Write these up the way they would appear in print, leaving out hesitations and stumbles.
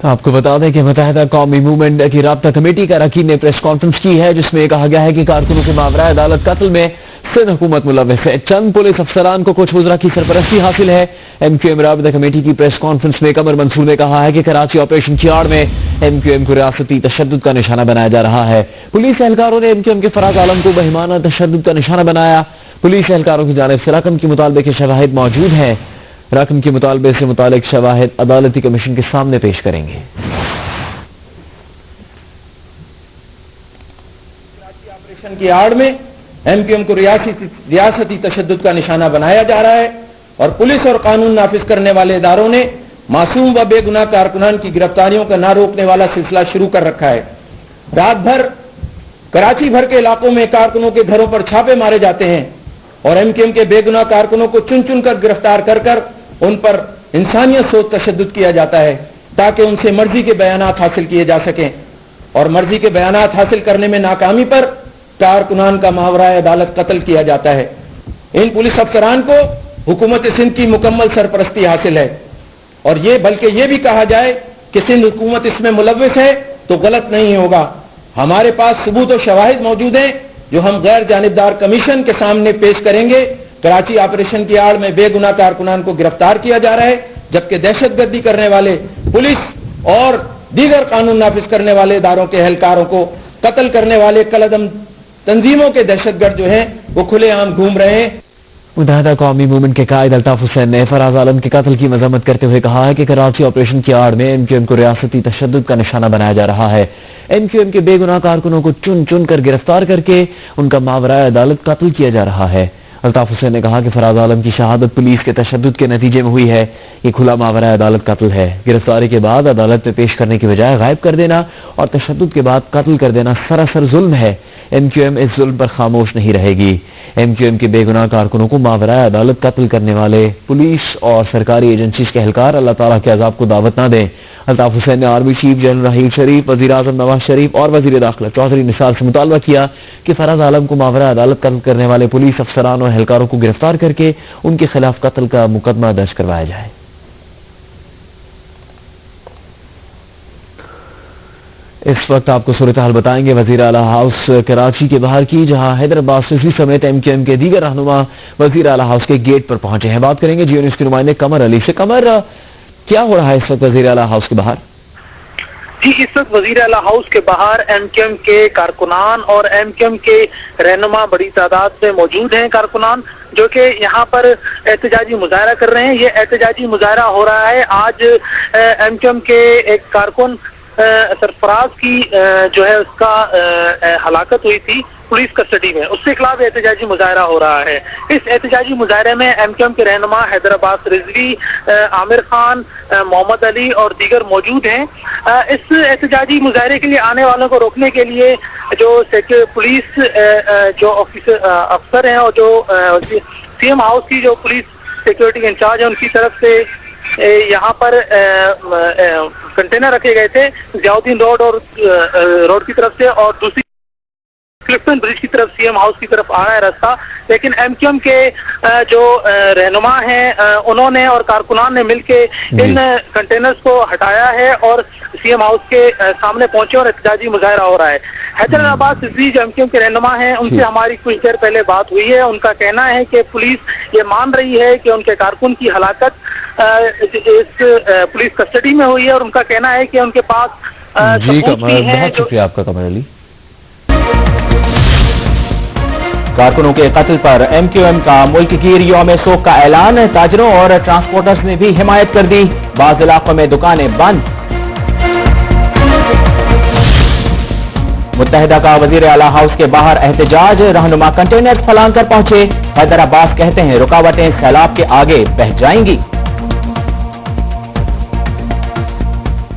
आपको बता दें कि मुत्तहिदा कौमी मूवमेंट की राब्ता कमेटी का अरकान ने प्रेस कॉन्फ्रेंस की है, जिसमें कहा गया है कि कारकुनों के मावरा अदालत कत्ल में सिंध हुकूमत मुलव्वस है। चंद पुलिस अफसरान को कुछ वज़रा की सरपरस्ती हासिल है। MQM राब्ता कमेटी की प्रेस कॉन्फ्रेंस में कमर मंसूर ने कहा है कि कराची ऑपरेशन की आड़ में MQM को रियासती तशद्दुद का निशाना बनाया जा रहा है। पुलिस एहलकारों ने MQM के फराज आलम को बहिमाना तशद्दुद का निशाना बनाया। पुलिस एहलकारों की जानिब से रकम के मुतालबे के शवाहिद मौजूद हैं। रकम के मुतालबे से मुतालिक शवाहिद अदालती कमीशन के सामने पेश करेंगे। ऑपरेशन की आड़ में MQM को रियासती तशद्दुद का निशाना बनाया जा रहा है और पुलिस और कानून नाफिज करने वाले इदारों ने मासूम व बेगुनाह कारकुनान की गिरफ्तारियों का न रोकने वाला सिलसिला शुरू कर रखा है। रात भर कराची भर के इलाकों में कारकुनों के घरों पर छापे मारे जाते हैं और MQM के बेगुनाह कारकुनों को चुन चुन कर गिरफ्तार कर कर उन पर इंसानियत सोच तशद्दुद किया जाता है ताकि उनसे मर्जी के बयानात हासिल किए जा सकें और मर्जी के बयानात हासिल करने में नाकामी पर कारकुनान का मावरा अदालत कत्ल किया जाता है। इन पुलिस अफसरान को हुकूमत सिंध की मुकम्मल सरपरस्ती हासिल है और ये बल्कि ये भी कहा जाए कि सिंध हुकूमत इसमें मुलव्वस है तो गलत नहीं होगा। हमारे पास सबूत और शवाहिद मौजूद हैं जो हम गैर जानिबदार कमीशन के सामने पेश करेंगे। कराची ऑपरेशन की आड़ में बेगुनाह कारकुनान को गिरफ्तार किया जा रहा है, जबकि दहशतगर्दी करने वाले पुलिस और दीगर कानून नाफिज करने वाले इदारों के एहलकारों को कत्ल करने वाले कलअदम तंजीमों के दहशतगर्द जो हैं वो खुलेआम घूम रहे हैं। मुत्तहिदा कौमी मूवमेंट के कायद अल्ताफ हुसैन ने फराज आलम के कत्ल की मजम्मत करते हुए कहा है कि कराची ऑपरेशन की आड़ में MQM को रियासती तशद्दुद का निशाना बनाया जा रहा है। MQM के बेगुनाह कारकुनों को चुन चुन कर गिरफ्तार करके उनका मावरा अदालत कत्ल किया जा रहा है। अल्ताफ हुसैन ने कहा कि फराज आलम की शहादत पुलिस के तशद्दुद के नतीजे में हुई है। ये खुला मावरा अदालत कत्ल है। गिरफ्तारी के बाद अदालत में पेश करने की बजाय गायब कर देना और तशद्दुद के बाद कत्ल कर देना सरासर जुल्म है। MQM इस जुल्म पर खामोश नहीं रहेगी। MQM के बेगुनाह कारकुनों को मावरा अदालत कत्ल करने वाले पुलिस और सरकारी एजेंसीज के एहलकार अल्लाह ताला के अजाब को दावत ना दें। अल्ताफ हुसैन ने आर्मी चीफ जनरल राहील शरीफ, वज़ीर आज़म नवाज शरीफ और वज़ीर दाखिला चौधरी निसार से मुतालबा किया कि फराज आलम को मावरा अदालत कत्ल करने वाले पुलिस अफसरान और एहलकारों को गिरफ्तार करके उनके खिलाफ कत्ल का मुकदमा दर्ज करवाया जाए। इस वक्त आपको सूरत हाल बताएंगे वज़ीर आला हाउस कराची के बाहर की, जहां हैदराबाद सिसी समेत MQM के दीगर रहनुमा वज़ीर आला हाउस के गेट पर पहुंचे हैं। बात करेंगे जियो न्यूज़ के नुमाइंदे कमर अली से। कमर, क्या हो रहा है इस वक्त वज़ीर आला हाउस के बाहर? जी, इस वक्त वज़ीर आला हाउस के बाहर MQM के कारकुनान और MQM के रहनुमा बड़ी तादाद में मौजूद हैं। कारकुनान जो कि यहाँ पर एहतजाजी मुजाहरा कर रहे हैं। ये एहतजाजी मुजाहरा हो रहा है आज MQM के एक कारकुन सरफराज की जो है उसका हलाकत हुई थी पुलिस कस्टडी में, उसके खिलाफ एहतजाजी मुजाहरा हो रहा है। इस एहतजाजी मुजाहरे में MQM के रहनुमा हैदराबाद रिजवी, आमिर खान, मोहम्मद अली और दीगर मौजूद हैं। इस एहतजाजी मुजाहरे के लिए आने वालों को रोकने के लिए जो पुलिस जो अफसर हैं और जो CM हाउस की जो पुलिस सिक्योरिटी इंचार्ज है उनकी तरफ से यहाँ पर कंटेनर रखे गए थे जियाउद्दीन रोड और रोड की तरफ से, और दूसरी क्लिफ्टन ब्रिज की तरफ CM हाउस की तरफ आ रहा है रास्ता। लेकिन MQM के जो रहनुमा हैं उन्होंने और कारकुनान ने मिलके इन कंटेनर्स को हटाया है और CM हाउस के सामने पहुंचे और एहतजाजी मुजाहरा हो रहा है। हैदराबाद से जो MQM के रहनुमा हैं उनसे हमारी कुछ देर पहले बात हुई है। उनका कहना है कि पुलिस ये मान रही है कि उनके कारकुन की हलाकत इस पुलिस कस्टडी में हुई है और उनका कहना है कि उनके पास सबूत भी हैं। बहुत शुक्रिया आपका कमर अली। कारकुनों के कत्ल पर MQM का मुल्क गिर यौम शोक का ऐलान। ताजरों और ट्रांसपोर्टर्स ने भी हिमायत कर दी। बाज़ इलाकों में दुकानें बंद। मुत्तहिदा का वज़ीर आला हाउस के बाहर एहतजाज। रहनुमा कंटेनर फलांग कर पहुंचे। हैदराबाद कहते हैं रुकावटें सैलाब के आगे बह जाएंगी।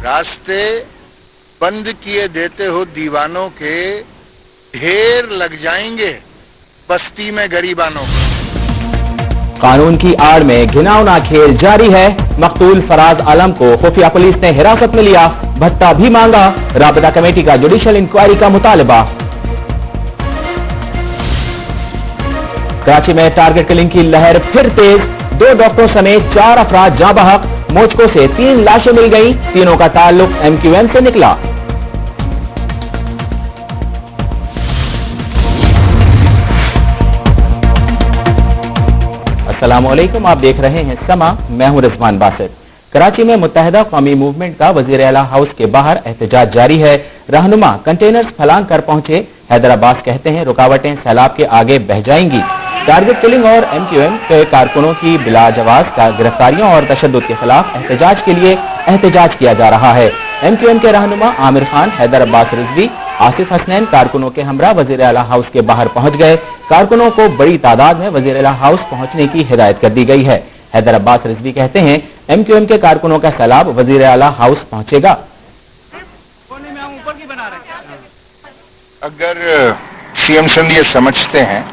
रास्ते बंद किए देते हो दीवानों के, ढेर लग जाएंगे बस्ती में गरीबानों। कानून की आड़ में घिनौना खेल जारी है। मकतूल फराज आलम को खुफिया पुलिस ने हिरासत में लिया। भत्ता भी मांगा। राबता कमेटी का जुडिशल इंक्वायरी का मुतालबा। कराची में टारगेट किलिंग की लहर फिर तेज। 2 डॉक्टरों समेत 4 अफराद जाँ बहक। मोचको से 3 लाशें मिल गई। तीनों का ताल्लुक MQM से निकला। अस्सलामुअलैकुम, आप देख रहे हैं समा, मैं हूं रिजवान बासित। कराची में मुत्तहिदा कौमी मूवमेंट का वजीर आला हाउस के बाहर एहतजाज जारी है। रहनुमा कंटेनर्स फलांग कर पहुंचे। हैदर अब्बास कहते हैं रुकावटें सैलाब के आगे बह जाएंगी। टारगेट किलिंग और MQM के कारकुनों की बिला जवाज का गिरफ्तारियों और तशद्दुद के खिलाफ एहतजाज के लिए एहतजाज किया जा रहा है। MQM के रहनुमा आमिर खान, हैदर अब्बास रिजवी, आसिफ हसनैन कारकुनों के हमरा वजीर आला हाउस के बाहर पहुंच गए। कारकुनों को बड़ी तादाद में वजीर आला हाउस पहुंचने की हिदायत कर दी गई है। हैदर अब्बास रिजवी कहते हैं MQM के कारकुनों का सैलाब वजीर आला हाउस पहुंचेगा। अगर CM सिंध ये समझते हैं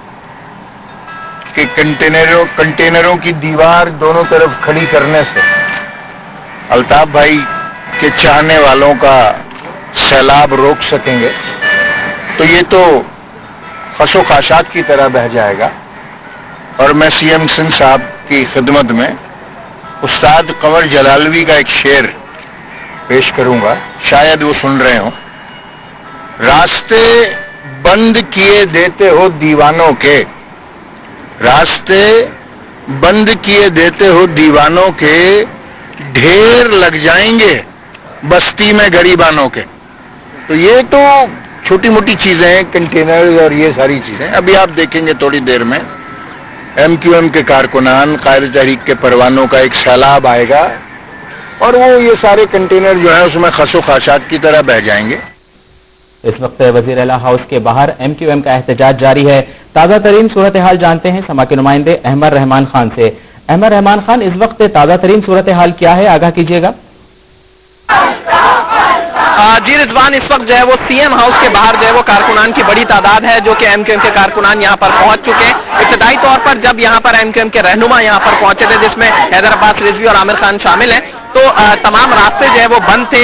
कि कंटेनरों की दीवार दोनों तरफ खड़ी करने से अल्ताफ भाई के चाहने वालों का सैलाब रोक सकेंगे, तो ये तो खसो खाशात की तरह बह जाएगा। और मैं CM सिंध साहब की खिदमत में उस्ताद कंवर जलालवी का एक शेर पेश करूंगा, शायद वो सुन रहे हो। रास्ते बंद किए देते हो दीवानों के, रास्ते बंद किए देते हो दीवानों के, ढेर लग जाएंगे बस्ती में गरीबानों के। तो ये तो छोटी मोटी चीजें हैं, कंटेनर और ये सारी चीजें। अभी आप देखेंगे थोड़ी देर में MQM के कारकुनान, कायद तहरीक के परवानों का एक सैलाब आएगा और वो ये सारे कंटेनर जो है उसमें खसो खाशात की तरह बह जाएंगे। इस वक्त वजीर आला हाउस के बाहर MQM का एहतजाज जारी है। ताज़ा तरीन सूरत हाल जानते हैं समा के नुमाइंदे अहमद रहमान खान से। अहमद रहमान खान, इस वक्त ताज़ा तरीन सूरत हाल क्या है, आगाह कीजिएगा। जी रिजवान, इस वक्त जो है वो CM हाउस के बाहर जो है वो कारकुनान की बड़ी तादाद है जो कि MQM के कारकुनान यहाँ पर पहुंच चुके हैं। इब्तदाई तौर पर जब यहाँ पर MQM के रहनुमा यहाँ पर पहुंचे थे, जिसमें हैदर अब्बास रिजवी और आमिर खान शामिल हैं, तो तमाम रास्ते जो है वो बंद थे।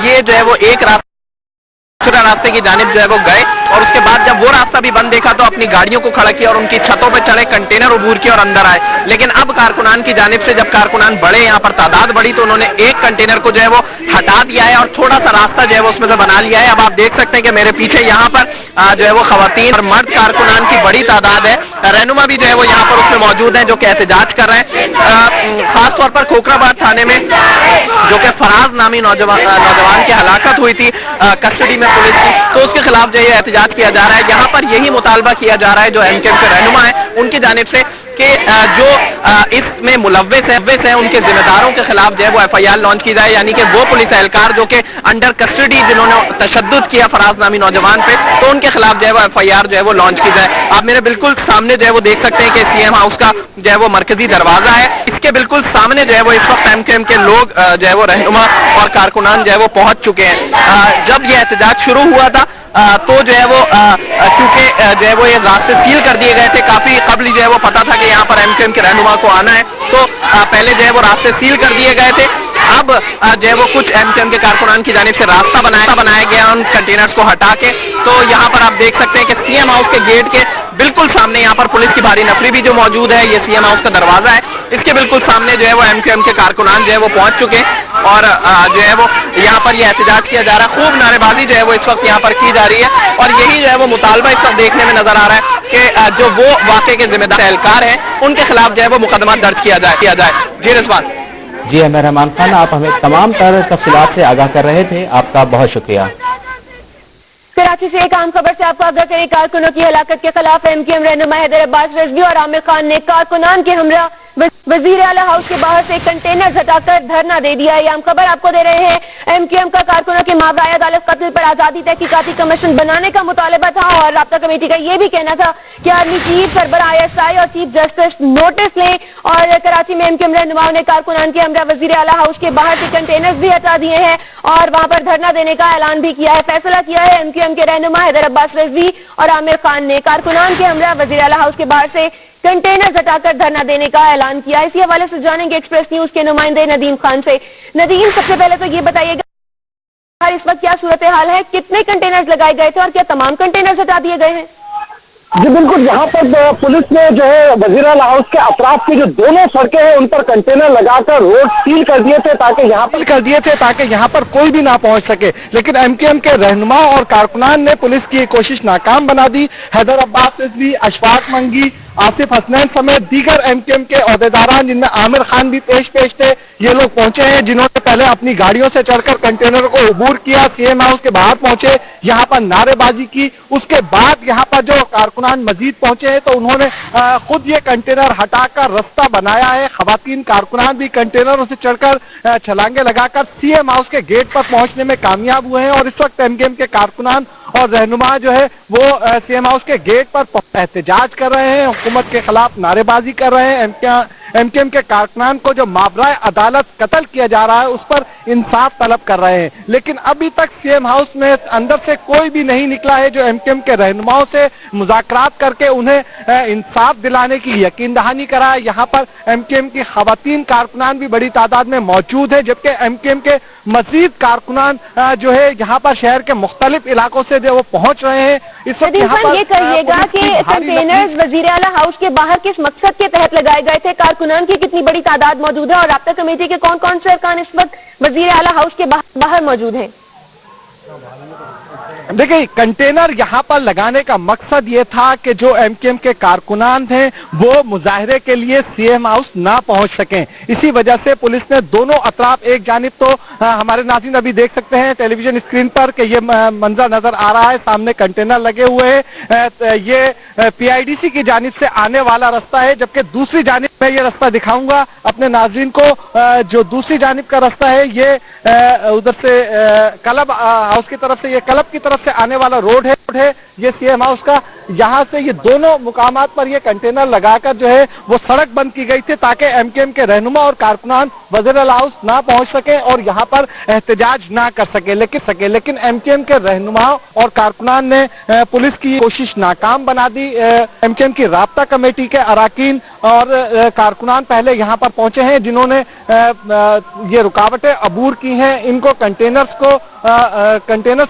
ये जो है वो एक रास्ते की जानिब जो है वो गए और उसके बाद जब वो रास्ता भी बंद देखा तो अपनी गाड़ियों को खड़ा किया और उनकी छतों पर चढ़े, कंटेनर अबूर किए और अंदर आए। लेकिन अब कारकुनान की जानिब से जब कारकुनान बढ़े, यहाँ पर तादाद बढ़ी, तो उन्होंने एक कंटेनर को जो है वो हटा दिया है और थोड़ा सा रास्ता जो है वो उसमें से बना लिया है। अब आप देख सकते हैं कि मेरे पीछे यहाँ पर जो है वो खवातीन और मर्द कारकुनान की बड़ी तादाद है। रहनुमा भी जो है वो यहाँ पर उसमें मौजूद हैं जो कि एहतजाज कर रहे हैं। खासतौर पर खोखराबाद थाने में जो कि फराज नामी नौजवान की हलाकत हुई थी कस्टडी में पुलिस की, तो उसके खिलाफ जो है एहतजाज किया जा रहा है। यहाँ पर यही मुतालबा किया जा रहा है जो MQM के रहनुमा है उनकी जानिब से कि जो इसमें मुलव्विस हैं उनके जिम्मेदारों के खिलाफ जो है वो FIR लॉन्च की जाए, यानी कि वो पुलिस एहलकार जो कि अंडर कस्टडी जिन्होंने तशद्दुद किया फराज नामी नौजवान पे, तो उनके खिलाफ जो है वो FIR जो है वो लॉन्च की जाए। आप मेरे बिल्कुल सामने जो है वो देख सकते हैं कि CM हाउस का जो है वो मरकजी दरवाजा है, इसके बिल्कुल सामने जो है वो इस वक्त MQM के लोग जो है वो रहनुमा और कारकुनान जो है वो पहुंच चुके हैं। जब ये एहतजाज शुरू हुआ था तो जो है वो क्योंकि जो है वो ये रास्ते सील कर दिए गए थे, काफी कबल जो है वो पता था कि यहाँ पर MQM के रहनुमा को आना है, तो पहले जो है वो रास्ते सील कर दिए गए थे। अब जो है वो कुछ MQM के कारकुनान की जानिब से रास्ता बनाया गया उन कंटेनर्स को हटा के। तो यहाँ पर आप देख सकते हैं कि CM हाउस के गेट के बिल्कुल सामने यहाँ पर पुलिस की भारी नफरी भी जो मौजूद है, ये CM हाउस का दरवाजा है, इसके बिल्कुल सामने जो है वो MQM के कारकुनान जो है वो पहुंच चुके और जो है वो यहाँ पर ये एहतजाज किया जा रहा है। खूब नारेबाजी जो है वो इस वक्त यहाँ पर की जा रही है और यही जो है वो मुतालबा इस वक्त देखने में नजर आ रहा है कि जो वो वाकई के जिम्मेदार एहलकार हैं उनके खिलाफ जो है वो मुकदमा दर्ज किया जाए। जी रिजवान। जी अहमद रहमान खान, आप हमें तमाम तर तफसीलात से आगाह कर रहे थे, आपका बहुत शुक्रिया। कराची से एक अहम खबर से आपको आगाह करें। कारकुनों की हलाकत के खिलाफ MQM रहनुमा हैदर अब्बास रिजवी और आमिर खान ने कारकुनान के हमरा वजीर आला हाउस के बाहर से कंटेनर हटाकर धरना दे दिया है। ये हम खबर आपको दे रहे हैं। MQM का कारकुनों के मामला अदालत कत्ल पर आजादी तहकीकाती कमीशन बनाने का मुतालबा था और राब्ता कमेटी का ये भी कहना था कि आर्मी चीफ, सरबराह ISI और चीफ जस्टिस नोटिस लें। और कराची में MQM रहनुमाओं ने कारकुनान के हमरा वजीर आला हाउस के बाहर से कंटेनर्स भी हटा दिए हैं और वहां पर धरना देने का ऐलान भी किया है। फैसला किया है MQM के रहनुमा हैदर अब्बास रिजवी और आमिर खान ने कारकुनान के हमरा वजीर आला हाउस के बाहर से कंटेनर हटाकर धरना देने का ऐलान किया। इसी हवाले से जानेंगे एक्सप्रेस न्यूज के नुमाइंदे नदीम खान से। नदीम, सबसे पहले तो ये बताइएगा इस वक्त क्या सूरत हाल है, कितने कंटेनर्स लगाए गए थे और क्या तमाम कंटेनर्स हटा दिए गए हैं? जी बिल्कुल, यहाँ पर पुलिस ने जो है वजीर आला हाउस के अतराफ की जो दोनों सड़कें हैं उन पर कंटेनर लगाकर रोड सील कर दिए थे ताकि यहाँ पर कोई भी ना पहुंच सके, लेकिन एमकेएम के रहनुमा और कारकुनान ने पुलिस की कोशिश नाकाम बना दी। हैदर अब्बास रिजवी, अशफाक मंगी, आसिफ हसनैन समेत दीगर एमकेएम के ओहदेदारान जिनमें आमिर खान भी पेश थे, ये लोग पहुंचे हैं, जिन्होंने पहले अपनी गाड़ियों से चढ़कर कंटेनरों को अबूर किया, सीएम हाउस के बाहर पहुंचे, यहाँ पर नारेबाजी की। उसके बाद यहाँ पर जो कारकुनान मजीद पहुंचे हैं तो उन्होंने खुद ये कंटेनर हटाकर रास्ता बनाया है। खवातीन कारकुनान भी कंटेनरों से चढ़कर छलांगे लगाकर सीएम हाउस के गेट पर पहुंचने में कामयाब हुए हैं और इस वक्त एमकेएम के कारकुनान और रहनुमा जो है वो सीएम हाउस के गेट पर एहतजाज कर रहे हैं, हुकूमत के खिलाफ नारेबाजी कर रहे हैं। एमकेएम के कारकुनान को जो माबराए अदालत कत्ल किया जा रहा है उस पर इंसाफ तलब कर रहे हैं, लेकिन अभी तक सीएम हाउस में अंदर से कोई भी नहीं निकला है जो एमकेएम के रहनुमाओं से मुज़ाकरात करके उन्हें इंसाफ दिलाने की यकीन दहानी कराए। यहाँ पर एमकेएम की खवातीन कारकुनान भी बड़ी तादाद में मौजूद है, जबकि एमकेएम के मजीद कारकुनान जो है यहाँ पर शहर के मुख्तलिफ इलाकों से जो वो पहुंच रहे हैं। इस वक्त यहाँ पर ये कहिएगा कि कंटेनर्स वजीर आला हाउस के बाहर किस मकसद के तहत लगाए गए थे, कारकुनान की कितनी बड़ी तादाद मौजूद है और राब्ता कमेटी के कौन कौन से अरकान इस वक्त वजीर आला हाउस के बाहर मौजूद हैं? देखिए, कंटेनर यहाँ पर लगाने का मकसद ये था कि जो एमकेएम के कारकुनान थे वो मुजाहरे के लिए सीएम हाउस ना पहुंच सकें। इसी वजह से पुलिस ने दोनों अतराफ, एक जानिब तो हमारे नाज़रीन अभी देख सकते हैं टेलीविजन स्क्रीन पर कि ये मंजर नजर आ रहा है, सामने कंटेनर लगे हुए हैं, ये पीआईडीसी की जानिब से आने वाला रास्ता है, जबकि दूसरी जानिब में ये रास्ता दिखाऊंगा अपने नाज़रीन को। जो दूसरी जानिब का रास्ता है ये उधर से क्लब हाउस की तरफ से, ये क्लब की तरफ से आने वाला रोड है ये सीएम हाउस का। यहाँ से ये दोनों मुकामात पर ये कंटेनर लगाकर जो है वो सड़क बंद की गई थी ताकि एमकेएम के रहनुमा और कारकुनान वज़ीर आला हाउस ना पहुंच सके और यहाँ पर एहतजाज ना कर सके, लेकिन एमकेएम के रहनुमाओं और कारकुनान ने पुलिस की कोशिश नाकाम बना दी। एमकेएम की राब्ता कमेटी के अराकीन और कारकुनान पहले यहाँ पर पहुंचे हैं, जिन्होंने ये रुकावटें अबूर की हैं। इनको कंटेनर्स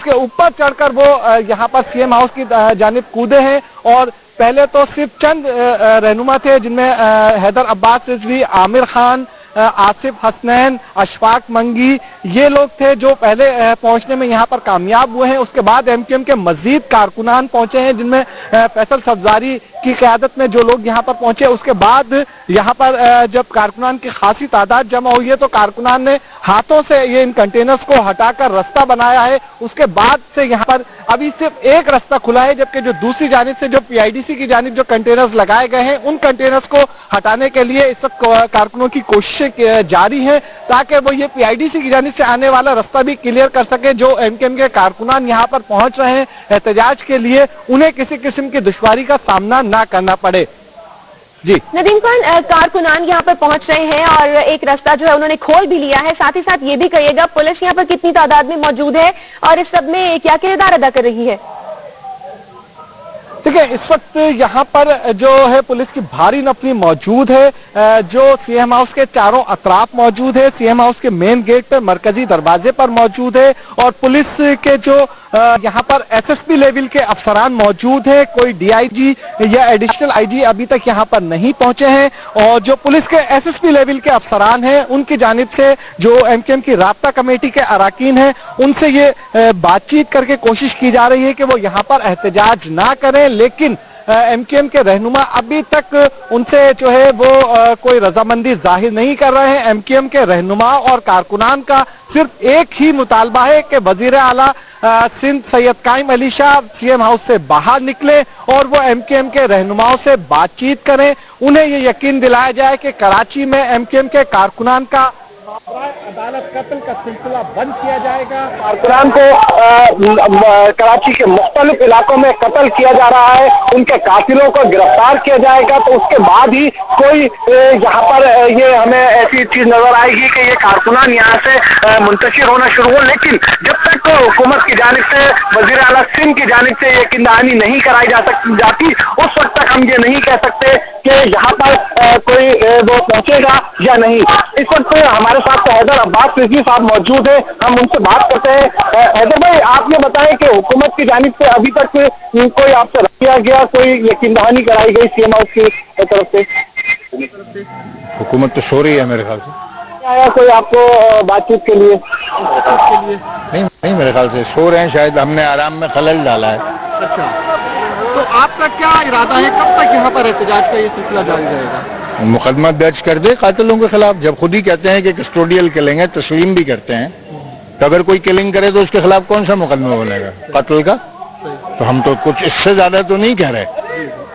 के ऊपर चढ़कर वो यहाँ पर सीएम हाउस की जानिब कूदे हैं और पहले तो सिर्फ चंद रहनुमा थे, जिनमें हैदर अब्बास रिजवी, आमिर खान, आसिफ हसनैन, अशफाक मंगी, ये लोग थे जो पहले पहुंचने में यहाँ पर कामयाब हुए हैं। उसके बाद एमकेएम के मजीद कारकुनान पहुंचे हैं, जिनमें फैसल सब्जारी की क़यादत में जो लोग यहाँ पर पहुंचे। उसके बाद यहाँ पर जब कारकुनान की खासी तादाद जमा हुई है तो कारकुनान ने हाथों से ये इन कंटेनर्स को हटाकर रास्ता बनाया है। उसके बाद से यहाँ पर अभी सिर्फ एक रास्ता खुला है, जबकि जो दूसरी जानिब से जो पीआईडीसी की जानिब जो कंटेनर्स लगाए गए हैं उन कंटेनर्स को हटाने के लिए इस वक्त कारकुनों की कोशिशें जारी हैं ताकि वो ये पीआईडीसी की जानिब से आने वाला रास्ता भी क्लियर कर सके। जो एमकेएम के कारकुनान यहाँ पर पहुंच रहे हैं एहतजाज के लिए, उन्हें किसी किस्म की दुश्वारी का सामना ना करना पड़े। जी नदीम खान, कारकुनान यहाँ पर पहुंच रहे हैं और एक रास्ता जो है उन्होंने खोल भी लिया है, साथ ही साथ ये भी कहिएगा पुलिस यहाँ पर कितनी तादाद में मौजूद है और इस सब में क्या किरदार अदा कर रही है? देखिए, इस वक्त यहाँ पर जो है पुलिस की भारी नफरी मौजूद है, जो सीएम हाउस के चारों अतराफ मौजूद है, सीएम हाउस के मेन गेट पर, मरकजी दरवाजे पर मौजूद है और पुलिस के जो यहाँ पर एसएसपी लेवल के अफसरान मौजूद है। कोई डीआईजी या एडिशनल आईजी अभी तक यहाँ पर नहीं पहुंचे हैं और जो पुलिस के एसएसपी लेवल के अफसरान हैं उनकी जानिब से जो एमकेएम की राब्ता कमेटी के अराकीन हैं उनसे ये बातचीत करके कोशिश की जा रही है कि वो यहाँ पर एहतजाज ना करें, लेकिन एमकेएम के रहनुमा अभी तक उनसे जो है वो कोई रजामंदी जाहिर नहीं कर रहे हैं। एमकेएम के रहनुमा और कारकुनान का सिर्फ एक ही मुतालबा है कि वजीर आला सिंध सैयद कायम अली शाह सीएम हाउस से बाहर निकले और वो एमकेएम के रहनुमाओं से बातचीत करें, उन्हें ये यकीन दिलाया जाए कि कराची में एमकेएम के कारकुनान का अदालत कत्ल का सिलसिला बंद किया जाएगा। कारकुनान को कराची के मुख्तलिफ इलाकों में कत्ल किया जा रहा है, उनके कातिलों को गिरफ्तार किया जाएगा, तो उसके बाद ही कोई यहाँ पर ये हमें ऐसी चीज नजर आएगी कि ये कारकुनान यहाँ से मुंतशिर होना शुरू हो। लेकिन जब तक हुकूमत की जानिब से, वजीर आला सिंध की जानिब से यकीन दहानी नहीं कराई जाती, उस वक्त तक हम ये नहीं कह सकते कि यहाँ पर कोई वो पहुंचेगा या नहीं। इस वक्त हमारे साथ हैदर अब्बास रिजवी साहब मौजूद है, हम उनसे बात करते हैं। हैदर भाई, आप आप ये बताएं कि हुकूमत की जानिब से अभी तक कोई आपसे किया गया, कोई यकीन दहानी कराई गई सीएम हाउस की तरफ से? हुकूमत तो सो रही है मेरे ख्याल से। आया कोई आपको बातचीत के लिए? नहीं मेरे ख्याल से सो रहे हैं, शायद हमने आराम में खलल डाला है। अच्छा, तो आपका क्या इरादा है, कब तक यहाँ पर एहतजाज का ये सिलसिला जारी रहेगा? मुकदमा दर्ज कर दे कातिलों के खिलाफ। जब खुद ही कहते हैं कि कस्टोडियल किलिंग है, तस्लीम भी करते हैं, तो अगर कोई किलिंग करे तो उसके खिलाफ कौन सा मुकदमा बनेगा कत्ल का? तो हम तो कुछ इससे ज्यादा तो नहीं कह रहे।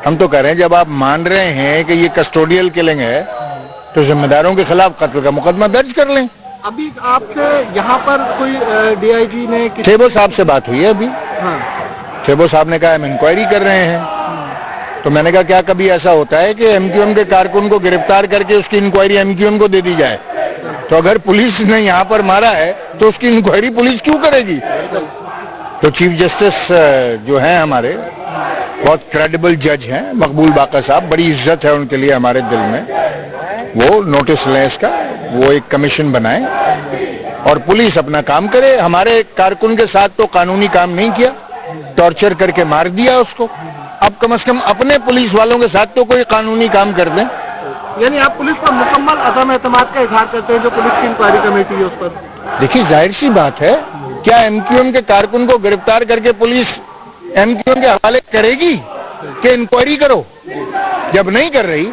हम तो कह रहे हैं जब आप मान रहे हैं कि ये कस्टोडियल किलिंग है तो जिम्मेदारों के खिलाफ कत्ल का मुकदमा दर्ज कर लें। अभी आपसे यहाँ पर कोई डीआईजी ने ठेबो साहब से बात हुई है अभी। हाँ। ठेबो साहब ने कहा हम इंक्वायरी कर रहे हैं। तो मैंने कहा क्या कभी ऐसा होता है कि एमक्यूएम के कारकुन को गिरफ्तार करके उसकी इंक्वायरी एमक्यूएम को दे दी जाए? तो अगर पुलिस ने यहाँ पर मारा है तो उसकी इंक्वायरी पुलिस क्यों करेगी? तो चीफ जस्टिस जो हैं हमारे बहुत क्रेडिबल जज हैं, मकबूल बाका साहब, बड़ी इज्जत है उनके लिए हमारे दिल में। वो नोटिस लें इसका, वो एक कमीशन बनाए और पुलिस अपना काम करे। हमारे कारकुन के साथ तो कानूनी काम नहीं किया, टॉर्चर करके मार दिया उसको। अब कम से कम अपने पुलिस वालों के साथ तो कोई कानूनी काम कर दें। यानी आप पुलिस पर मुकम्मल अदम एतमाद का इजहार करते हैं जो पुलिस की इंक्वायरी कमेटी है उस पर? देखिए जाहिर सी बात है, क्या एमक्यूएम के कारकुन को गिरफ्तार करके पुलिस एमक्यूएम के हवाले करेगी कि इंक्वायरी करो? जब नहीं कर रही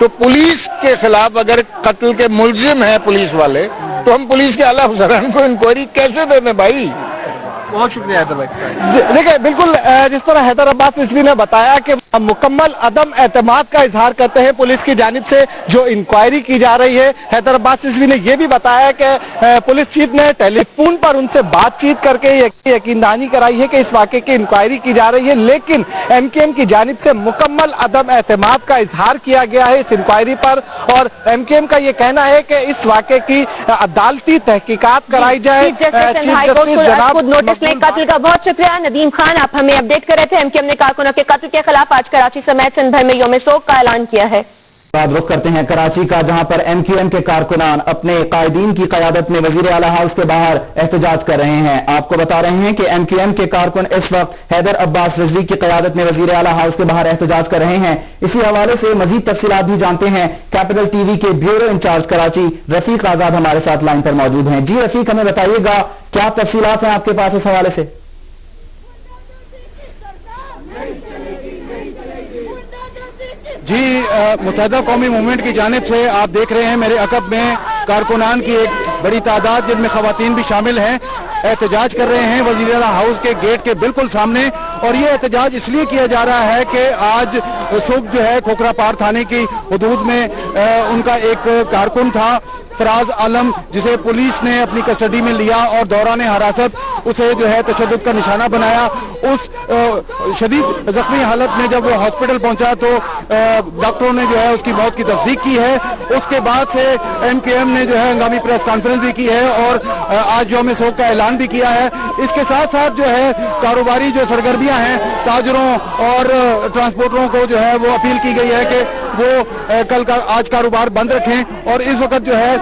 तो पुलिस के खिलाफ अगर कत्ल के मुलजिम है पुलिस वाले, तो हम पुलिस के आला अफसरान को इंक्वायरी कैसे दे दें भाई? बहुत शुक्रिया हैदर भाई। देखिए बिल्कुल जिस तरह हैदर अब्बास रिजवी ने बताया कि मुकम्मल अदम एतमाद का इजहार करते हैं पुलिस की जानिब से जो इंक्वायरी की जा रही है। हैदर अब्बास रिजवी ने यह भी बताया कि पुलिस चीफ ने टेलीफोन पर उनसे बातचीत करके यकीन दहानी कराई है कि इस वाक़े की इंक्वायरी की जा रही है, लेकिन एमक्यूएम की जानिब से मुकम्मल अदम एतमाद का इजहार किया गया है इस इंक्वायरी पर। और एमक्यूएम का ये कहना है कि इस वाक़े की अदालती तहकीकात कराई जाए। कत्ल का बहुत शुक्रिया नदीम खान, आप हमें अपडेट कर रहे थे। एमक्यूएम ने कारकुनों के कत्ल के खिलाफ आज कराची समेत सिंध भर में यौम शोक का ऐलान किया है। बाद रुख करते हैं कराची का, जहां पर एमक्यूएम के कारकुनान अपने कायदीन की क़यादत में वजीर आला हाउस के बाहर एहतजाज कर रहे हैं। आपको बता रहे हैं कि एमक्यूएम के कारकुन इस वक्त हैदर अब्बास रिजवी की क़यादत में वजीर आला हाउस के बाहर एहतजाज कर रहे हैं। इसी हवाले से मजीद तफसीलात भी जानते हैं। कैपिटल टीवी के ब्यूरो इंचार्ज कराची रफीक आजाद हमारे साथ लाइन पर मौजूद हैं। जी रफीक, हमें बताइएगा क्या तफसीलात हैं आपके पास इस हवाले से? जी, मुत्तहिदा कौमी मूवमेंट की जानिब से आप देख रहे हैं मेरे अकब में कारकुनान की एक बड़ी तादाद जिनमें खवातीन भी शामिल हैं एहतजाज कर रहे हैं वज़ीर आला हाउस के गेट के बिल्कुल सामने। और ये एहतजाज इसलिए किया जा रहा है कि आज सुबह जो है खोखरापार थाने की हुदूद में उनका एक कारकुन था फराज आलम, जिसे पुलिस ने अपनी कस्टडी में लिया और दौरान हिरासत उसे जो है तशद्दुद का निशाना बनाया। उस शदीद जख्मी हालत में जब वो हॉस्पिटल पहुंचा तो डॉक्टरों ने जो है उसकी मौत की तस्दीक की है। उसके बाद से एमक्यूएम ने जो है हंगामी प्रेस कॉन्फ्रेंस भी की है और आज यौम शोक का ऐलान भी किया है। इसके साथ साथ जो है कारोबारी जो सरगर्मियां हैं ताजरों और ट्रांसपोर्टरों को जो है वो अपील की गई है कि वो आज कारोबार बंद रखें। और इस वक्त जो है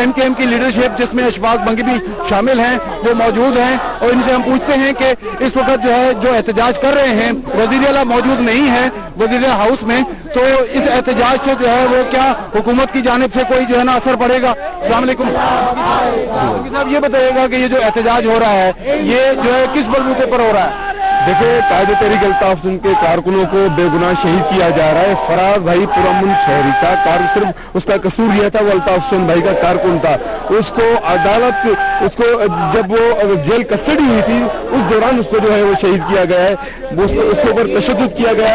एमक्यूएम की लीडरशिप जिसमें अशफाक बंगी भी शामिल हैं वो मौजूद हैं और इनसे हम पूछते हैं कि इस वक्त जो है जो एहतजाज कर रहे हैं वज़ीर आला मौजूद नहीं है वज़ीर आला हाउस में, तो इस एहतजाज से जो है वो क्या हुकूमत की जानिब से कोई जो है ना असर पड़ेगा? अस्सलाम वालेकुम साहब, ये बताइएगा कि ये जो एहतजाज हो रहा है ये जो है किस बलबूते पर हो रहा है? देखिए, कायदे तहरीक अल्ताफ के कारकुनों को बेगुनाह शहीद किया जा रहा है। फराज भाई पुरअमन शहरी था, सिर्फ उसका कसूर यह था वो अल्ताफ हुसैन भाई का कारकुन था। उसको अदालत उसको जब वो जेल कस्टडी हुई थी उस दौरान उसको जो है वो शहीद किया गया है। उसके ऊपर तशद्दुद किया गया।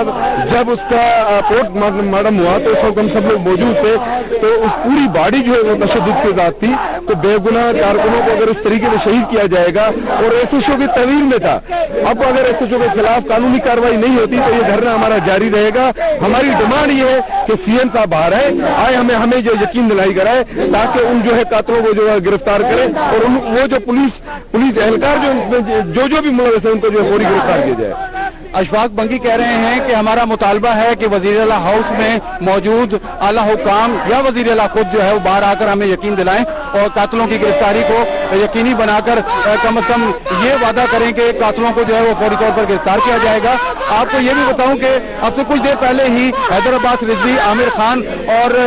जब उसका पोस्ट मार्टम हुआ तो उस वक्त हम सब लोग मौजूद थे, तो उस पूरी बॉडी जो है वो तशद्दुद के साथ थी। तो बेगुनाह कारकुनों को अगर उस तरीके से शहीद किया जाएगा और एसएचओ की तहवील में था, अब अगर एसएचओ के खिलाफ कानूनी कार्रवाई नहीं होती तो ये धरना हमारा जारी रहेगा। हमारी डिमांड ये है कि सीएम साहब बाहर आए हमें जो यकीन दिलाई कराए ताकि उन जो है कातलों को जो है गिरफ्तार करें और वो जो पुलिस एहलकार जो भी मुलविस है उनको जो है फौरी गिरफ्तार किया जाए। अशफाक बंगी कह रहे हैं कि हमारा मुतालबा है कि वजीर आला हाउस में मौजूद आला हुकाम या वजीर आला खुद जो है वो बाहर आकर हमें यकीन दिलाएं और कातिलों की गिरफ्तारी को यकीनी बनाकर कम से कम ये वादा करें कि कातिलों को जो है वो फौरी तौर पर गिरफ्तार किया जाएगा। आपको ये भी बताऊं कि अब से कुछ देर पहले ही हैदराबाद रिजवी, आमिर खान और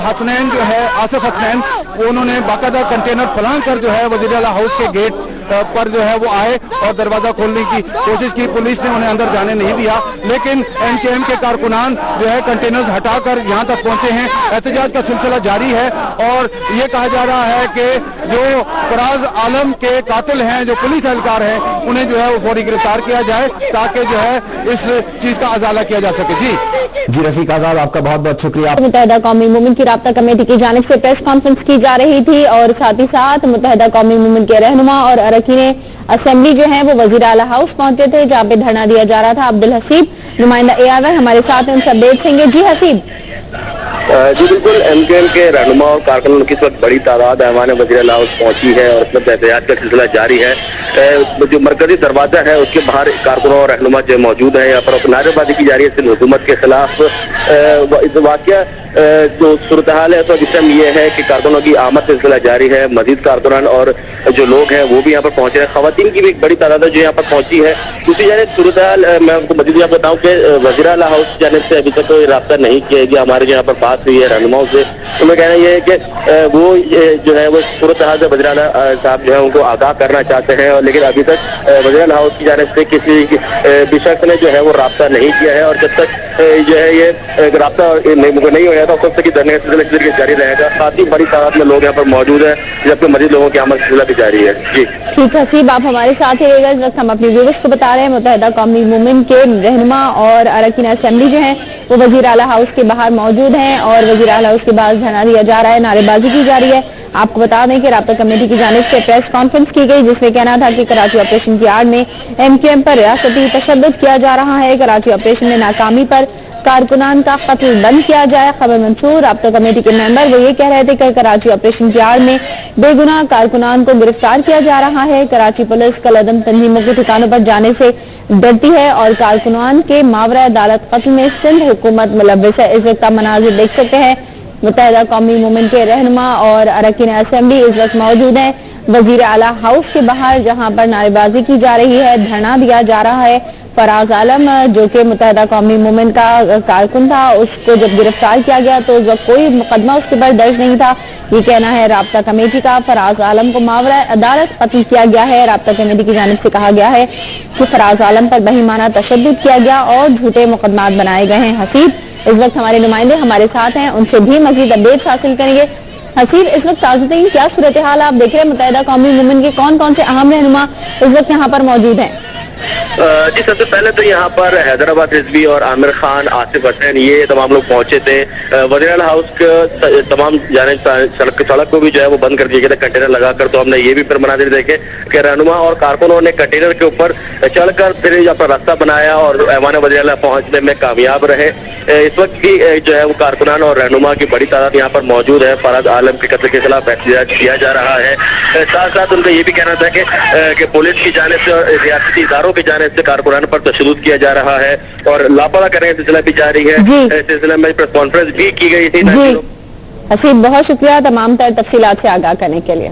हसनैन जो है आसिफ हसनैन, उन्होंने बाकायदा कंटेनर फलांग कर जो है वजीर आला हाउस के गेट पर जो है वो आए और दरवाजा खोलने की कोशिश की। पुलिस ने उन्हें अंदर जाने नहीं दिया, लेकिन एमकेएम के कारकुनान जो है कंटेनर्स हटाकर यहाँ तक पहुंचे हैं। एहतजाज का सिलसिला जारी है और ये कहा जा रहा है कि जो फराज आलम के कातिल हैं, जो पुलिस एहलकार हैं, उन्हें जो है वो फौरी गिरफ्तार किया जाए ताकि जो है इस चीज का अजाला किया जा सके। जी रफीक आजाद, आपका बहुत बहुत शुक्रिया। मुत्तहिदा कौमी मूवमेंट की राब्ता कमेटी की जानिब से प्रेस कॉन्फ्रेंस की जा रही थी और साथ ही साथ मुत्तहिदा कौमी मूवमेंट के रहनुमा और अरकान असेंबली जो है वो वजीर आला हाउस पहुंचे थे, जहाँ पे धरना दिया जा रहा था। अब्दुल हसीब नुमाइंदा ARY हमारे साथ हैं, उनसे अपडेट देंगे। जी हसीब। जी बिल्कुल, एमकेएम के रहनुमा और कारकुनों की इस वक्त बड़ी तादाद ऐवान वज़ीर आला हाउस पहुंची है और इसमें एहतजाज का सिलसिला जारी है। जो मरकजी दरवाजा है उसके बाहर कारकुनों और रहनुमा जो मौजूद है, यहाँ पर नारेबाजी की जा रही है सिंध हुकूमत के खिलाफ। वाकया जो सूरत हाल है तो इस टाइम ये है कि कारकुनों की आमद का सिलसिला जारी है। मजीद कारकुनान और जो लोग हैं वो भी यहाँ पर पहुंचे हैं। खवातीन की भी एक बड़ी तादाद है जो यहाँ पर पहुंची है। दूसरी जानिब सूरत हाल मैं आपको मजीद यहाँ बताऊँ कि वज़ीर आला हाउस की जानिब से अभी तक कोई राब्ता नहीं किया गया। हमारे जो यहाँ पर बात हुई है रहनुमाओं से, तो मैं कहना ये है कि वो जो है वो सूरत हाल से वज़ीर आला साहब जो है उनको आगाह करना चाहते हैं, और लेकिन अभी तक वज़ीर आला हाउस की जानिब से किसी भी शख्स ने जो है वो राब्ता नहीं किया है। और जब तक जो है ये राब्ता नहीं हो जाता तब तक धरने का सिलसिला जारी रहेगा। साथ ही बड़ी तादाद में लोग यहाँ पर मौजूद है, जबकि मजीद लोगों की आमद सिलसिला भी जारी है। जी ठीक है हसीब, आप हमारे साथ ही रहेगा। इस वक्त हम अपने व्यूअर्स को बता रहे हैं मुत्तहिदा कौमी मूवमेंट के रहनुमा और अरकान असेंबली जो है वो वजीर आला हाउस के बाहर मौजूद हैं और वजीर आला हाउस के बाहर धरना दिया जा रहा है, नारेबाजी की जा रही है। आपको बता दें कि राब्ता कमेटी की जानिब से प्रेस कॉन्फ्रेंस की गई, जिसमें कहना था कि कराची ऑपरेशन की आड़ में एमकेएम पर रियासती तशद्दुद किया जा रहा है। कराची ऑपरेशन में नाकामी पर कारकुनान का कत्ल बंद किया जाए। खबर मंशूर। राब्ता कमेटी के मेंबर वो ये कह रहे थे कि कराची ऑपरेशन की आड़ में बेगुनाह कारकुनान को गिरफ्तार किया जा रहा है। कराची पुलिस कलअदम तंजीमों के ठिकानों पर जाने से डरती है और कारकुनान के मावरा अदालत कत्ल में सिंध हुकूमत मुलव्विस है। इस वक्त मनाजिर देख सकते हैं। मुत्तहिदा कौमी मूवमेंट के रहनुमा और अरकान असेंबली इस वक्त मौजूद है वजीर आला हाउस के बाहर, जहां पर नारेबाजी की जा रही है, धरना दिया जा रहा है। फराज आलम जो कि मुत्तहिदा कौमी मूवमेंट का कारकुन था, उसको जब गिरफ्तार किया गया तो उस वक्त कोई मुकदमा उसके पर दर्ज नहीं था। ये कहना है राब्ता कमेटी का। फराज आलम को मावरा अदालत कत्ल किया गया है। राब्ता कमेटी की जानिब से कहा गया है कि फराज आलम पर बेईमाना तशद्दुद किया गया और झूठे मुकदमात बनाए गए हैं। हसीब, इस वक्त हमारे नुमाइंदे हमारे साथ हैं, उनसे भी मजीद अपडेट्स हासिल करेंगे। हसीब, इस वक्त ताज़ा क्या सूरत हाल आप देख रहे हैं? मुत्तहिदा कौमी मूवमेंट के कौन कौन से अहम रहनुमा इस वक्त यहाँ पर मौजूद हैं? जी सबसे पहले तो यहाँ पर हैदराबाद रिजवी और आमिर खान, आसिफ हसनैन, ये तमाम लोग पहुंचे थे। वज़ीर आला हाउस के तमाम जाने सड़क को भी जो है वो बंद कर दिया गया था कंटेनर लगाकर। तो हमने ये भी फिर मनाजिर देखे कि रहनुमा और कारकुनों ने कंटेनर के ऊपर चढ़कर फिर यहाँ पर रास्ता बनाया और ऐवान वज़ीर आला पहुंचने में कामयाब रहे। इस वक्त भी जो है वो कारकुनान और रहनुमा की बड़ी तादाद यहाँ पर मौजूद है। फराज आलम के कत्ल के खिलाफ एहतजाज किया जा रहा है। साथ साथ उनका ये भी कहना था कि पुलिस की जानिब से और रियासती इदारों की जानिब से कारकुनान पर तशद्दुद किया जा रहा है और लापरवाह करने का सिलसिला भी जारी है। इस सिलसिले में प्रेस कॉन्फ्रेंस भी की गई थी। हसीब, बहुत शुक्रिया तमाम तर तफसीलात से आगाह करने के लिए।